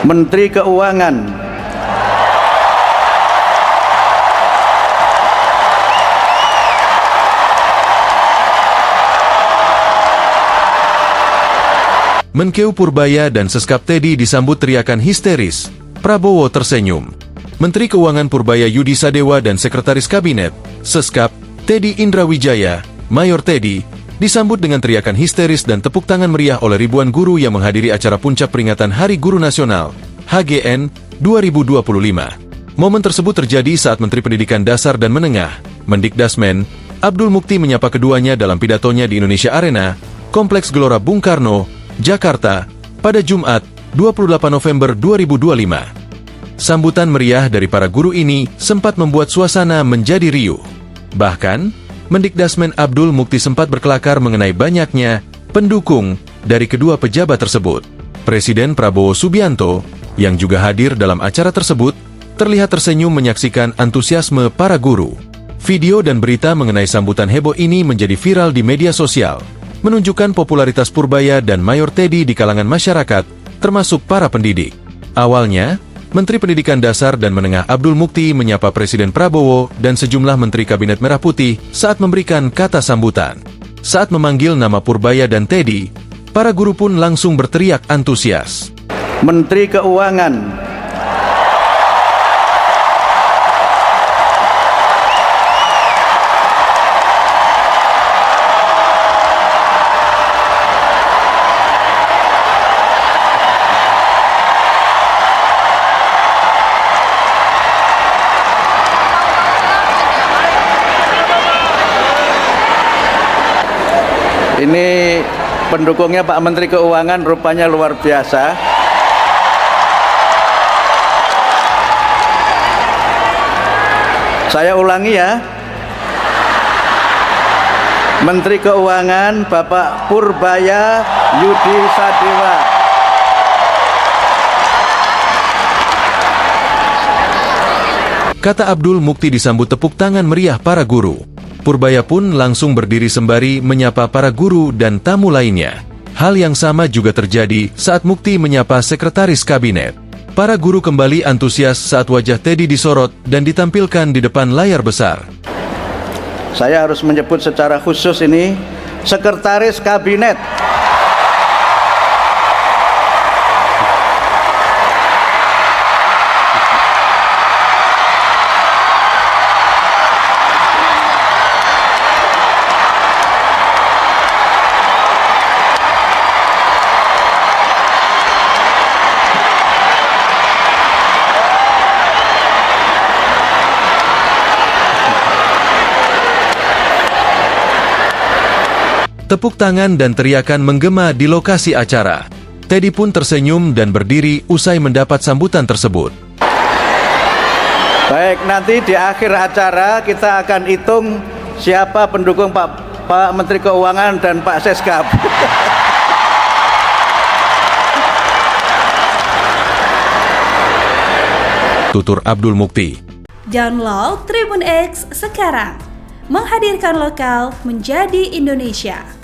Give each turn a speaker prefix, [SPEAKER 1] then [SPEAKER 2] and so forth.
[SPEAKER 1] Menteri Keuangan,
[SPEAKER 2] Menkeu Purbaya dan Seskap Teddy disambut teriakan histeris. Prabowo tersenyum. Menteri Keuangan Purbaya Yudi Sadewa dan Sekretaris Kabinet, Seskap, Teddy Indrawijaya, Mayor Teddy, disambut dengan teriakan histeris dan tepuk tangan meriah oleh ribuan guru yang menghadiri acara puncak peringatan Hari Guru Nasional, HGN, 2025. Momen tersebut terjadi saat Menteri Pendidikan Dasar dan Menengah, Mendikdasmen, Abdul Mukti menyapa keduanya dalam pidatonya di Indonesia Arena, Kompleks Gelora Bung Karno, Jakarta, pada Jumat, 28 November 2025. Sambutan meriah dari para guru ini sempat membuat suasana menjadi riuh. Bahkan, Mendikdasmen Abdul Mukti sempat berkelakar mengenai banyaknya pendukung dari kedua pejabat tersebut. Presiden Prabowo Subianto, yang juga hadir dalam acara tersebut, terlihat tersenyum menyaksikan antusiasme para guru. Video dan berita mengenai sambutan heboh ini menjadi viral di media sosial, menunjukkan popularitas Purbaya dan Mayor Teddy di kalangan masyarakat, termasuk para pendidik. Awalnya, Menteri Pendidikan Dasar dan Menengah Abdul Mukti menyapa Presiden Prabowo dan sejumlah Menteri Kabinet Merah Putih saat memberikan kata sambutan. Saat memanggil nama Purbaya dan Teddy, para guru pun langsung berteriak antusias.
[SPEAKER 1] Menteri Keuangan, ini pendukungnya Pak Menteri Keuangan rupanya luar biasa. Saya ulangi ya. Menteri Keuangan Bapak Purbaya Yudi Sadewa.
[SPEAKER 2] Kata Abdul Mukti disambut tepuk tangan meriah para guru. Purbaya pun langsung berdiri sembari menyapa para guru dan tamu lainnya. Hal yang sama juga terjadi saat Mukti menyapa Sekretaris Kabinet. Para guru kembali antusias saat wajah Teddy disorot dan ditampilkan di depan layar besar.
[SPEAKER 1] Saya harus menyebut secara khusus ini Sekretaris Kabinet.
[SPEAKER 2] Tepuk tangan dan teriakan menggema di lokasi acara. Teddy pun tersenyum dan berdiri usai mendapat sambutan tersebut.
[SPEAKER 1] Baik, nanti di akhir acara kita akan hitung siapa pendukung Pak Menteri Keuangan dan Pak Seskap.
[SPEAKER 2] Tutur Abdul Mukti.
[SPEAKER 3] Download Tribun X sekarang. Menghadirkan lokal menjadi Indonesia.